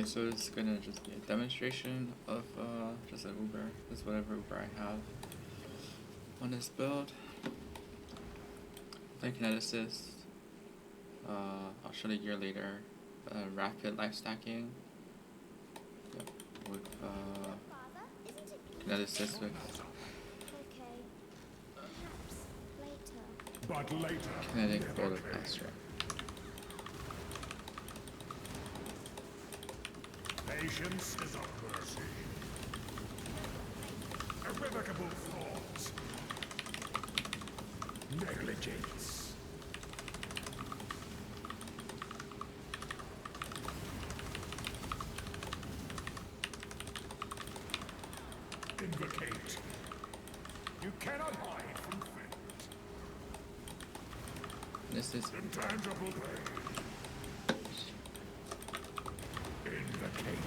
so it's gonna just be a demonstration of just an Uber. Just whatever Uber I have on this build. Like kineticist. I'll show the gear later. Rapid life stacking. Yep. With kineticist with kinetic bolt of master. Patience is a mercy. Irrevocable flaws. Negligence. Invocate. You cannot hide from fate. This is Intangible pain. Invocate.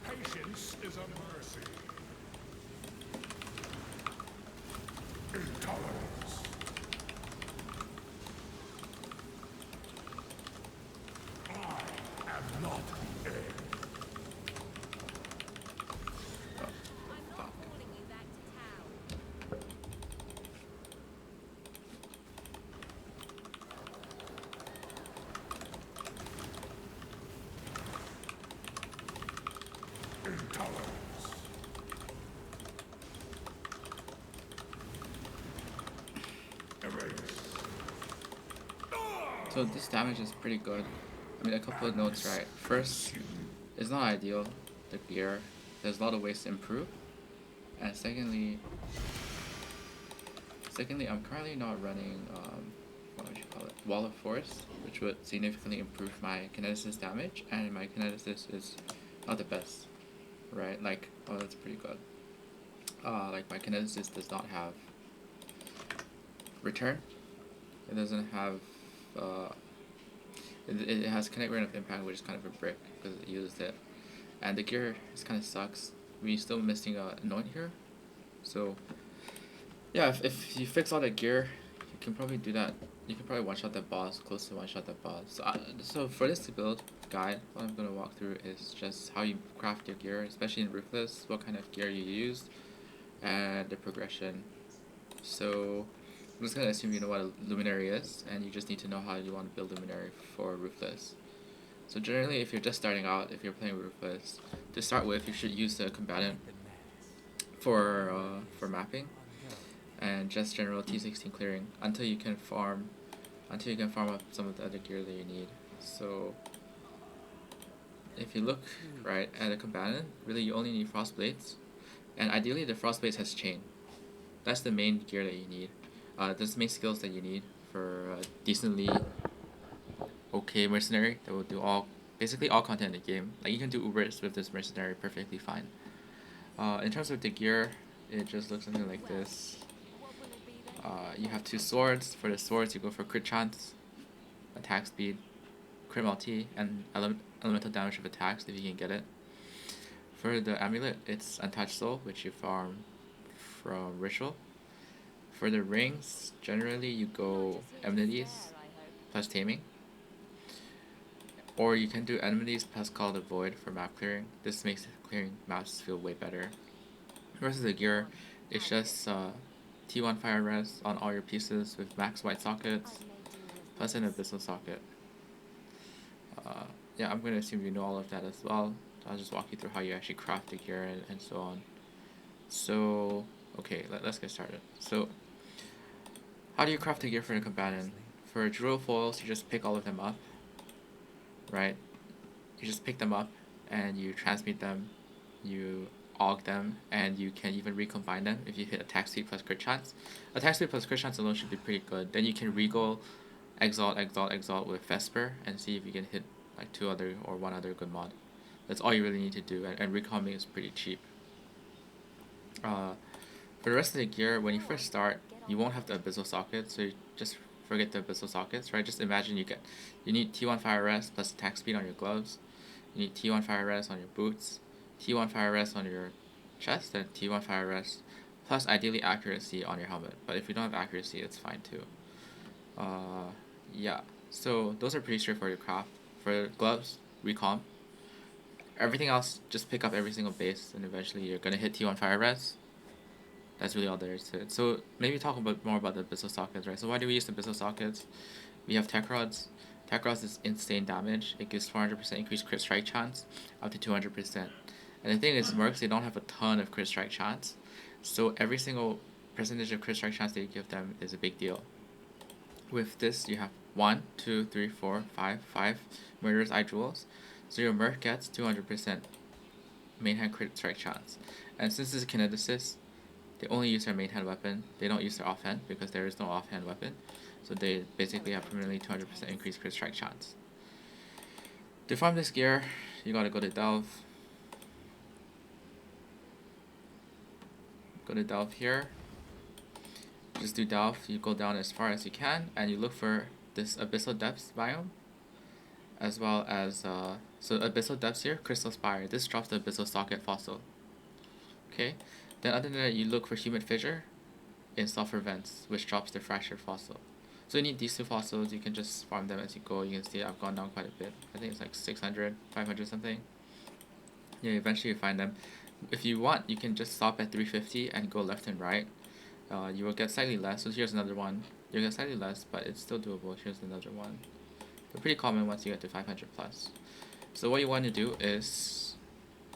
Patience is a mercy. Intolerance. I am not the end. Intolerance. Erase. So this damage is pretty good. I mean, a couple of notes, right? First, it's not ideal, the gear. There's a lot of ways to improve. And secondly, I'm currently not running, what would you call it? Wall of Force, which would significantly improve my kineticist damage, and my kineticist is not the best, right? Like, oh, that's pretty good. Like my kineticist does not have return. It doesn't have, it has kinetic rate of impact, which is kind of a brick because it uses it. And the gear just kind of sucks. We're still missing a anoint here. So, yeah, if you fix all the gear, you can probably do that. You can probably one-shot that boss, close to one-shot that boss. So for this build guide, what I'm going to walk through is just how you craft your gear, especially in Ruthless, what kind of gear you use, and the progression. So I'm just going to assume you know what a Luminary is, and you just need to know how you want to build Luminary for Ruthless. So generally, if you're just starting out, if you're playing Ruthless, to start with, you should use the combatant for mapping, and just general T16 clearing until you can farm up some of the other gear that you need. So if you look right at a combatant, really you only need frost blades, and ideally the frost blades has chain. That's the main gear that you need. That's the main skills that you need for a decently okay mercenary that will do basically all content in the game. Like you can do Ubers with this mercenary perfectly fine. In terms of the gear, it just looks something like this. You have 2 swords. For the swords, you go for crit chance, attack speed, crit multi, and elemental damage of attacks if you can get it. For the amulet, it's Untouched Soul, which you farm from Ritual. For the rings, generally you go Enmities plus Taming. Or you can do Enmities plus Call the Void for map clearing. This makes clearing maps feel way better. The rest of the gear, it's just T1 Fire Res on all your pieces with max white sockets, plus an abyssal socket. Yeah, I'm going to assume you know all of that as well. I'll just walk you through how you actually craft the gear and so on. So, okay, let's get started. So, how do you craft the gear for a combatant? For drill foils, you just pick all of them up, right? You just pick them up and you transmute them, you aug them, and you can even recombine them if you hit attack speed plus crit chance. Attack speed plus crit chance alone should be pretty good. Then you can regal, exalt with Vesper and see if you can hit like 2 other or 1 other good mod. That's all you really need to do, and recombing is pretty cheap. For the rest of the gear, when you first start, you won't have the abyssal socket, so you just forget the abyssal sockets, right? Just imagine you need T1 Fire Rest plus attack speed on your gloves, you need T1 Fire Rest on your boots, T1 Fire Rest on your chest, and T1 Fire Rest plus ideally accuracy on your helmet. But if you don't have accuracy, it's fine too. Yeah, so those are pretty straightforward to craft. For gloves, recomp. Everything else, just pick up every single base, and eventually you're gonna hit T1 fire res. That's really all there is to it. So maybe talk about more about the abyssal sockets, right? So why do we use the abyssal sockets? We have tech rods. Tech rods is insane damage. It gives 400% increased crit strike chance, up to 200%. And the thing is, mercs, they don't have a ton of crit strike chance, so every single percentage of crit strike chance that you give them is a big deal. With this, you have 1, 2, 3, 4, 5 murderous eye jewels, so your merc gets 200% main hand crit strike chance. And since this is kineticist, they only use their main hand weapon. They don't use their offhand because there is no offhand weapon. So they basically have permanently 200% increased crit strike chance. To farm this gear, you gotta go to Delve. Go to Delve here. Just do Delve. You go down as far as you can, and you look for this Abyssal Depths biome, as well as so Abyssal Depths here, Crystal Spire. This drops the Abyssal Socket Fossil. Okay. Then other than that, you look for Humid Fissure in Sulfur Vents, which drops the Fractured Fossil. So you need these two fossils. You can just farm them as you go. You can see I've gone down quite a bit. I think it's like 600, 500 something. Yeah, eventually you find them. If you want, you can just stop at 350 and go left and right. You will get slightly less. So here's another one. You get slightly less, but it's still doable. Here's another one. They're pretty common once you get to 500 plus. So what you want to do is,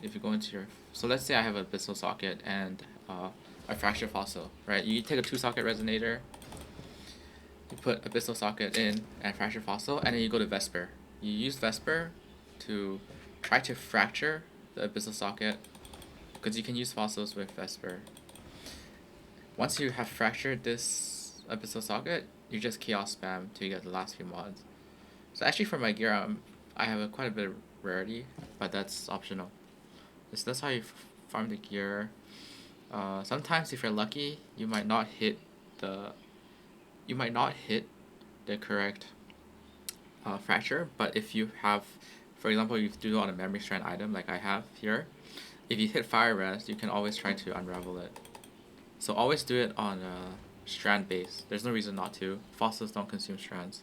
if you go into your, so let's say I have a Abyssal Socket and a Fracture Fossil, right? You take a 2-socket Resonator, you put Abyssal Socket in and Fracture Fossil, and then you go to Vesper. You use Vesper to try to fracture the Abyssal Socket, because you can use fossils with Vesper. Once you have fractured this Abyssal Socket, you just Chaos Spam till you get the last few mods. So actually for my gear, I have quite a bit of rarity, but that's optional. So that's how you farm the gear. Sometimes if you're lucky, you might not hit the correct fracture, but if you have, for example, you do it on a memory strand item like I have here, if you hit fire res, you can always try to unravel it. So always do it on a strand base. There's no reason not to. Fossils don't consume strands.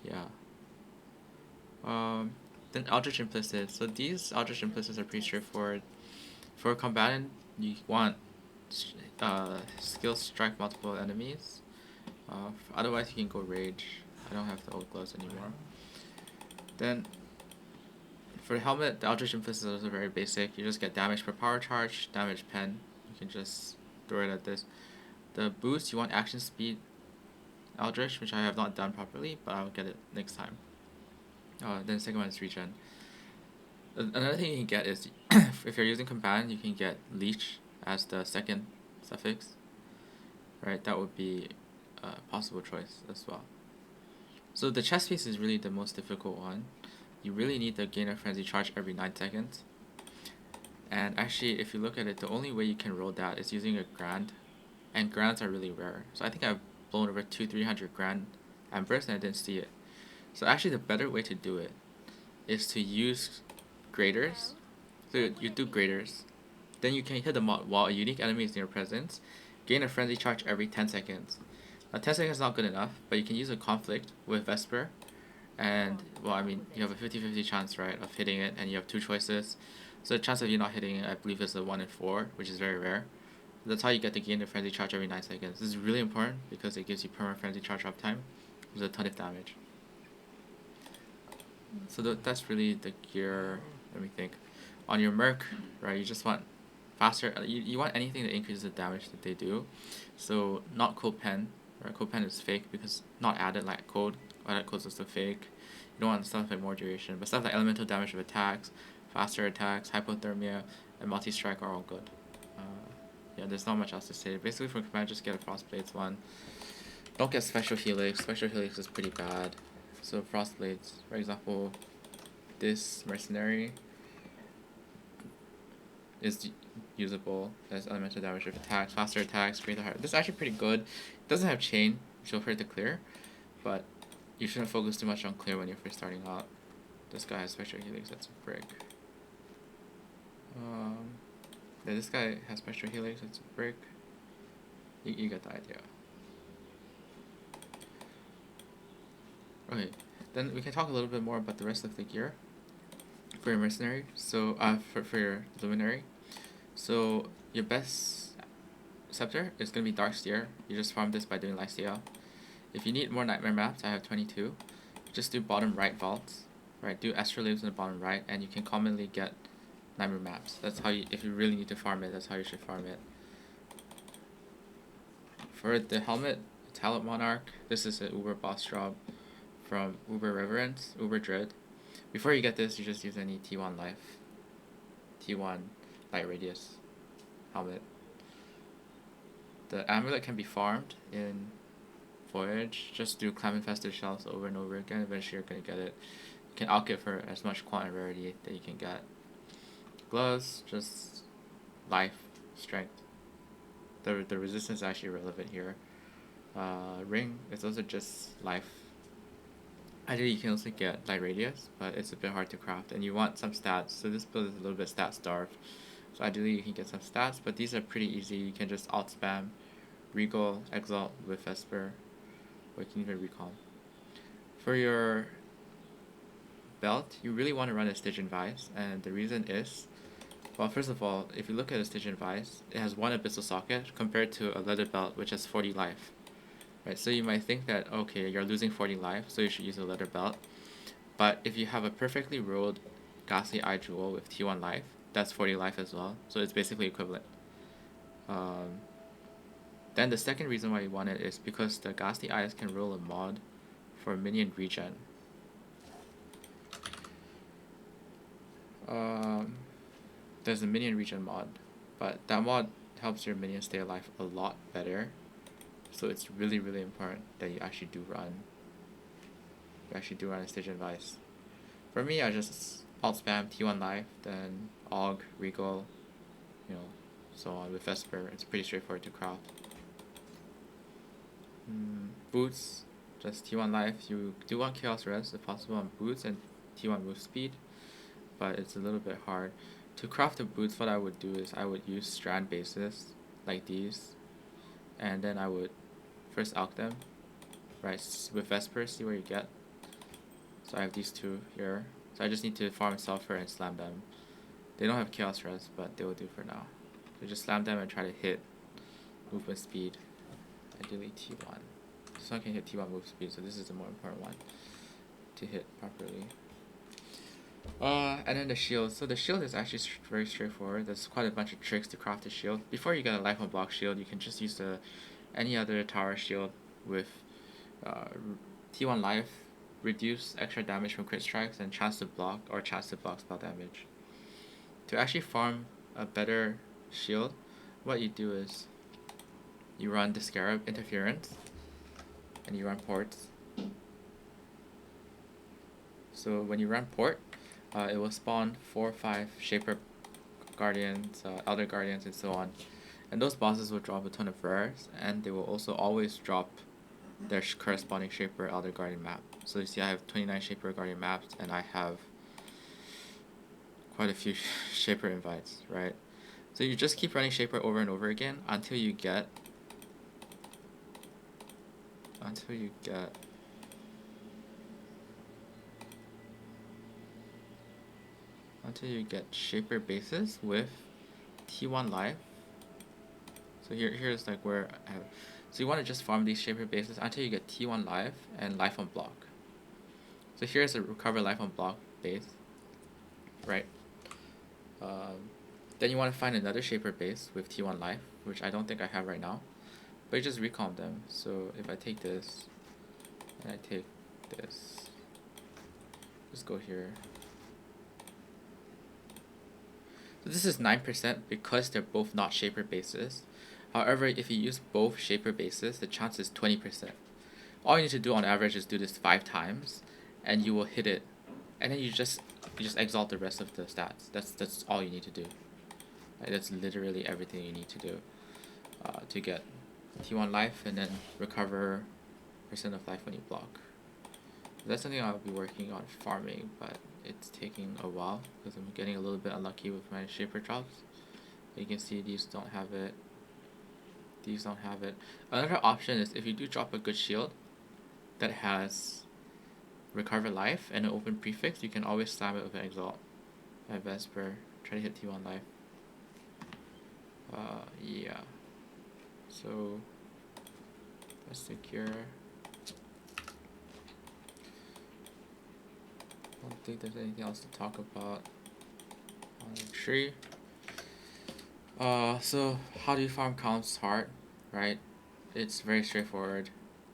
Yeah. Then Eldritch Implicit. So these Eldritch Implicits are pretty straightforward. For a combatant, you want skill strike multiple enemies. Otherwise, you can go Rage. I don't have the old gloves anymore. Then, for the helmet, the Eldritch Implicit is also very basic. You just get damage per power charge, damage pen. You can just throw it at this. The boost, you want action speed Eldritch, which I have not done properly, but I'll get it next time. Then the second one is regen. Another thing you can get is, if you're using combatant, you can get Leech as the second suffix. Right, that would be a possible choice as well. So the chest piece is really the most difficult one. You really need the gain of frenzy charge every 9 seconds. And actually, if you look at it, the only way you can roll that is using a Grand. And Grands are really rare. So I think I've blown over 200-300 Grand Embers and I didn't see it. So actually the better way to do it is to use Graders. So you do Graders. Then you can hit the mod while a unique enemy is in your presence. Gain a frenzy charge every 10 seconds. Now 10 seconds is not good enough, but you can use a conflict with Vesper. And, well, I mean, you have a 50-50 chance, right, of hitting it, and you have 2 choices. So the chance of you not hitting it, I believe, is a 1 in 4, which is very rare. That's how you get to gain the frenzy charge every 9 seconds. This is really important because it gives you permanent frenzy charge uptime with a ton of damage. So that's really the gear. Let me think. On your merc, right, you just want faster. You want anything that increases the damage that they do. So not code pen. Right, code pen is fake because not added like code. Added codes is still fake. You don't want stuff like more duration, but stuff like elemental damage of attacks, faster attacks, hypothermia, and multi-strike are all good. Yeah, there's not much else to say. Basically, for command, just get a Frostblades one. Don't get Special Helix. Special Helix is pretty bad. So Frostblades, for example, this Mercenary is usable as elemental damage of attacks, faster attacks, greater heart. This is actually pretty good. It doesn't have chain, which will hurt to clear, but you shouldn't focus too much on clear when you're first starting out. This guy has Special Helix, that's a brick. Yeah, this guy has Special Helix, that's a brick. You get the idea. Okay, then we can talk a little bit more about the rest of the gear for your mercenary. So for your luminary. So your best scepter is gonna be Dark Steer. You just farm this by doing Lifesteal. If you need more nightmare maps, I have 22. Just do bottom right vaults. Right, do astrolabes in the bottom right, and you can commonly get nightmare maps. That's how you, if you really need to farm it, that's how you should farm it. For the helmet, Talent Monarch, this is an Uber boss job from Uber Reverence, Uber Dread. Before you get this, you just use any T1 life, T1 light radius helmet. The amulet can be farmed in Voyage. Just do clam infested shells over and over again. Eventually you're gonna get it. You can alch it for as much quantity rarity that you can get. Gloves, just life, strength. The resistance is actually relevant here. Ring is also just life. Ideally you can also get light radius, but it's a bit hard to craft and you want some stats, so this build is a little bit stat starved. So ideally you can get some stats, but these are pretty easy. You can just alt spam Regal, Exalt with Vesper, or you can even recall. For your belt, you really want to run a Stygian Vice, and the reason is, well, first of all, if you look at a Stygian Vice, it has 1 Abyssal Socket compared to a leather belt which has 40 life. Right, so you might think that, okay, you're losing 40 life, so you should use a leather belt. But if you have a perfectly rolled Ghastly Eye Jewel with T1 life, that's 40 life as well, so it's basically equivalent. Then the second reason why you want it is because the Ghastly Eyes can roll a mod for minion regen. There's a minion regen mod, but that mod helps your minions stay alive a lot better. So it's really, really important that you actually do run a Stygian Vice. For me, I just alt spam T1 life, then Aug, Regal, you know, so on with Vesper. It's pretty straightforward to craft. Boots, just T1 life. You do want Chaos Res if possible on boots and T1 move speed, but it's a little bit hard. To craft the boots, what I would do is I would use strand bases like these, and then I would first alch them, right, with Vesper, see what you get. So I have these two here, so I just need to farm Sulfur and slam them. They don't have Chaos Res, but they will do for now. So just slam them and try to hit movement speed, ideally T1. This one can hit T1 move speed, so this is the more important one to hit properly. And then the shield. So the shield is actually very straightforward. There's quite a bunch of tricks to craft the shield. Before you get a life on block shield, you can just use any other tower shield with T1 life, reduce extra damage from crit strikes, and chance to block spell damage. To actually farm a better shield, what you do is you run the Scarab Interference, and you run ports. So when you run port, it will spawn 4 or 5 Shaper Guardians, Elder Guardians, and so on. And those bosses will drop a ton of rares, and they will also always drop their corresponding Shaper Elder Guardian map. So you see I have 29 Shaper Guardian maps, and I have quite a few Shaper invites, right? So you just keep running Shaper over and over again until you get Shaper bases with T1 life. So here's like where I have. So you want to just farm these Shaper bases until you get T1 life and life on block. So here's a recover life on block base, right? Then you want to find another Shaper base with T1 life, which I don't think I have right now, but you just recomp them. So if I take this and I take this, just go here. So this is 9% because they're both not Shaper bases. However, if you use both Shaper bases, the chance is 20%. All you need to do on average is do this 5 times, and you will hit it. And then you just exalt the rest of the stats. That's all you need to do. Right? That's literally everything you need to do to get T1 life and then recover % of life when you block. That's something I'll be working on farming, but it's taking a while because I'm getting a little bit unlucky with my Shaper drops. You can see these don't have it. These don't have it. Another option is if you do drop a good shield that has recover life and an open prefix, you can always slam it with an exalt at Vesper. Try to hit T1 life. Yeah. So that's secure. I don't think there's anything else to talk about on the tree. So how do you farm Count's Heart, right? It's very straightforward.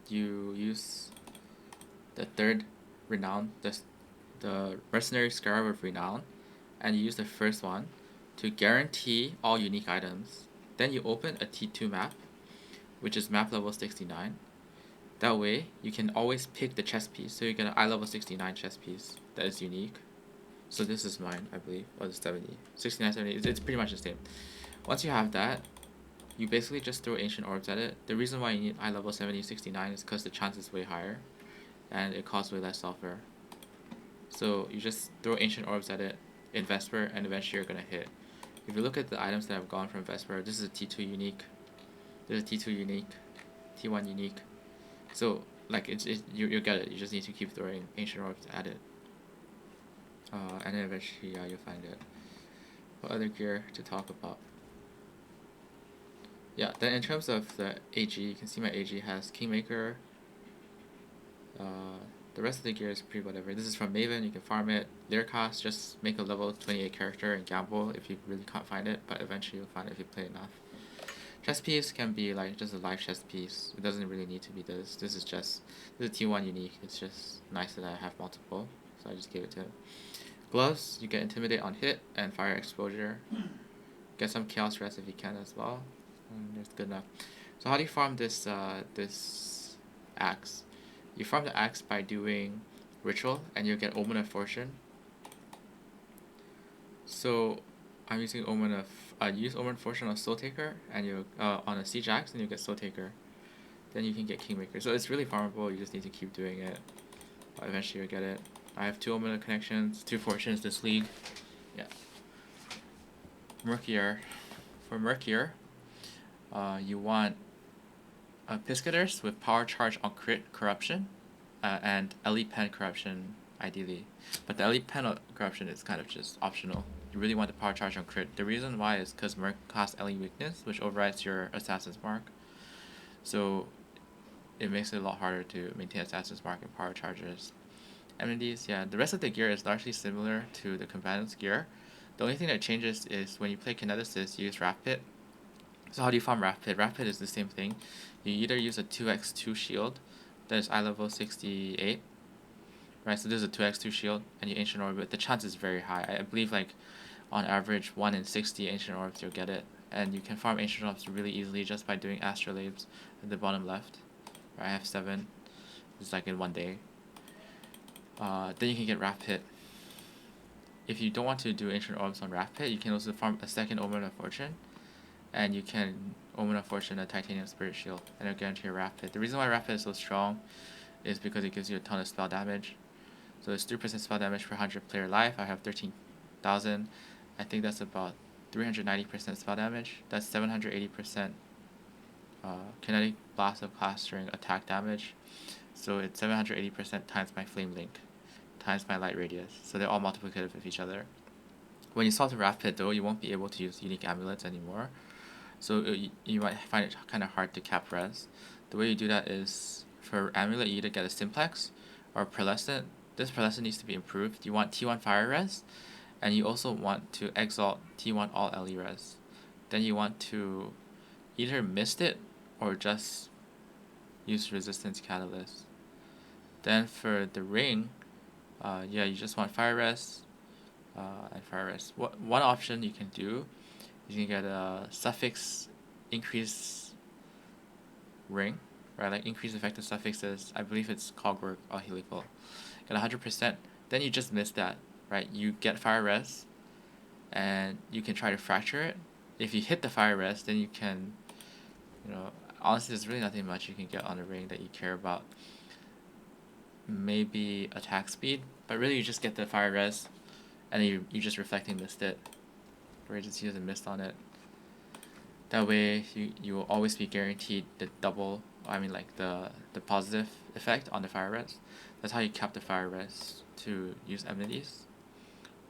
You use the third renown, the mercenary scarab of renown, and you use the first one to guarantee all unique items. Then you open a T2 map, which is map level 69. That way, you can always pick the chess piece. So you get an eye level 69 chess piece that is unique. So this is mine, I believe, or the 70. 69, 70, it's pretty much the same. Once you have that, you basically just throw Ancient Orbs at it. The reason why you need eye level 70, 69 is because the chance is way higher, and it costs way less sulfur. So you just throw Ancient Orbs at it in Vesper, and eventually you're gonna hit. If you look at the items that have gone from Vesper, this is a T2 unique. There's a T2 unique, T1 unique. So like you'll get it. You just need to keep throwing Ancient Orbs at it. And then eventually you'll find it. What other gear to talk about? Yeah, then in terms of the AG, you can see my AG has Kingmaker. The rest of the gear is pretty whatever. This is from Maven, you can farm it. Lyricast, just make a level 28 character and gamble if you really can't find it, but eventually you'll find it if you play enough. Chess piece can be like just a live chess piece. It doesn't really need to be this. This is a T1 unique. It's just nice that I have multiple, so I just gave it to him. Gloves, you get Intimidate on hit and Fire Exposure. Get some Chaos Rest if you can as well. That's good enough. So how do you farm this this axe? You farm the axe by doing Ritual, and you'll get Omen of Fortune. So I'm using Omen of use Omen of Fortune on Soul Taker, and you on a Siege Axe, and you get Soul Taker. Then you can get Kingmaker. So it's really farmable. You just need to keep doing it. Eventually you'll get it. I have 2 Omen of Connections, 2 Fortunes this league. Yeah. Mercier. For Mercier, you want Piscators with Power Charge on Crit Corruption, and Elite Pen Corruption ideally. But the Elite Pen Corruption is kind of just optional. You really want the Power Charge on Crit. The reason why is because Merc costs Elite Weakness, which overrides your Assassin's Mark. So it makes it a lot harder to maintain Assassin's Mark and Power Charges. Amenities, yeah, the rest of the gear is largely similar to the Combatant's gear. The only thing that changes is when you play Kineticist, you use Wrath Pit. So how do you farm Wrath Pit? Wrath Pit is the same thing. You either use a 2x2 shield that is eye level 68, right? So this is a 2x2 shield, and you Ancient Orb it. The chance is very high. I believe like on average 1 in 60 Ancient Orbs you'll get it. And you can farm Ancient Orbs really easily just by doing Astrolabes at the bottom left. Right, I have 7. It's like in 1 day. Then you can get Wrath Pit. If you don't want to do Ancient Orbs on Wrath Pit, you can also farm a second Omen of Fortune, and you can Omen of Fortune a Titanium Spirit Shield, and it'll guarantee a Wrath Pit. The reason why Wrath Pit is so strong is because it gives you a ton of spell damage. So it's 3% spell damage per 100 player life. I have 13,000. I think that's about 390% spell damage. That's 780% kinetic blast of class during attack damage. So it's 780% times my Flame Link, times my Light Radius. So they're all multiplicative of each other. When you solve the Wrath Pit though, you won't be able to use unique amulets anymore. So you might find it kind of hard to cap res. The way you do that is, for amulet you either get a Simplex or a Pearlescent. This Pearlescent needs to be improved. You want T1 Fire Res, and you also want to exalt T1 All LE Res. Then you want to either mist it or just use Resistance Catalyst. Then for the ring, yeah, you just want Fire Res and Fire Res. One option you can do is you can get a suffix increase ring, right? Like increase effective suffixes. I believe it's Cogwork or Helical. Get 100%. Then you just miss that, right? You get Fire Res, and you can try to fracture it. If you hit the Fire Res, then you can, honestly, there's really nothing much you can get on the ring that you care about. Maybe attack speed, but really you just get the Fire Res, and then you just reflecting mist it, or just use a mist on it. That way you will always be guaranteed the double I mean like the positive effect on the fire res. That's how you cap the fire res to use amenities,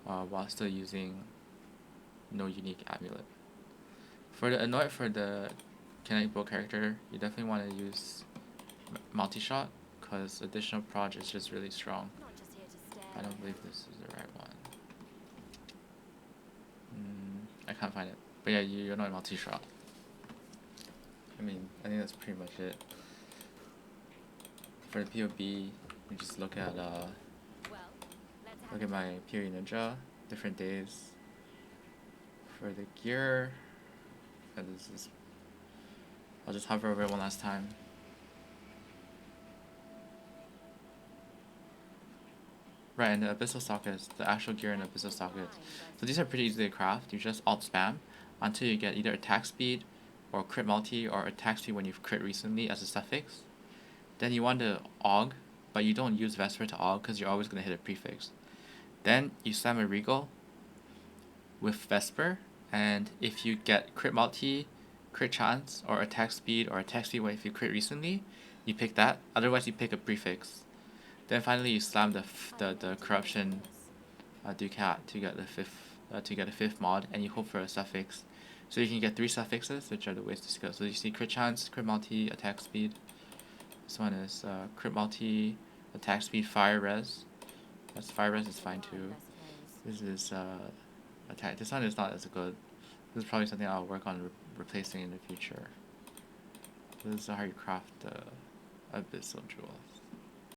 while still using no unique amulet. For the annoy for the kinetic bow character, you definitely want to use multi-shot, because additional proj is just really strong. Not just here to stare. I don't believe this is the right one. I can't find it. But yeah, you're not multi-shot. I mean, I think that's pretty much it. For the POB, you just look at Well, let's have look at my POE ninja, different days. For the gear, I'll just hover over it one last time. Right, and the abyssal sockets, the actual gear in the abyssal sockets. So these are pretty easy to craft. You just alt spam until you get either attack speed or crit multi or attack speed when you've crit recently as a suffix. Then you want to aug, but you don't use Vesper to aug because you're always going to hit a prefix. Then you slam a regal with Vesper, and if you get crit multi, crit chance, or attack speed when if you crit recently, you pick that. Otherwise you pick a prefix. Then finally you slam the corruption Ducat to get the fifth mod, and you hope for a suffix. So you can get 3 suffixes, which are the ways to skill. So you see crit chance, crit multi, attack speed. This one is crit multi, attack speed, fire res. That's fire res is fine too. This is attack. This one is not as good. This is probably something I'll work on replacing in the future. This is how you craft the abyssal jewel.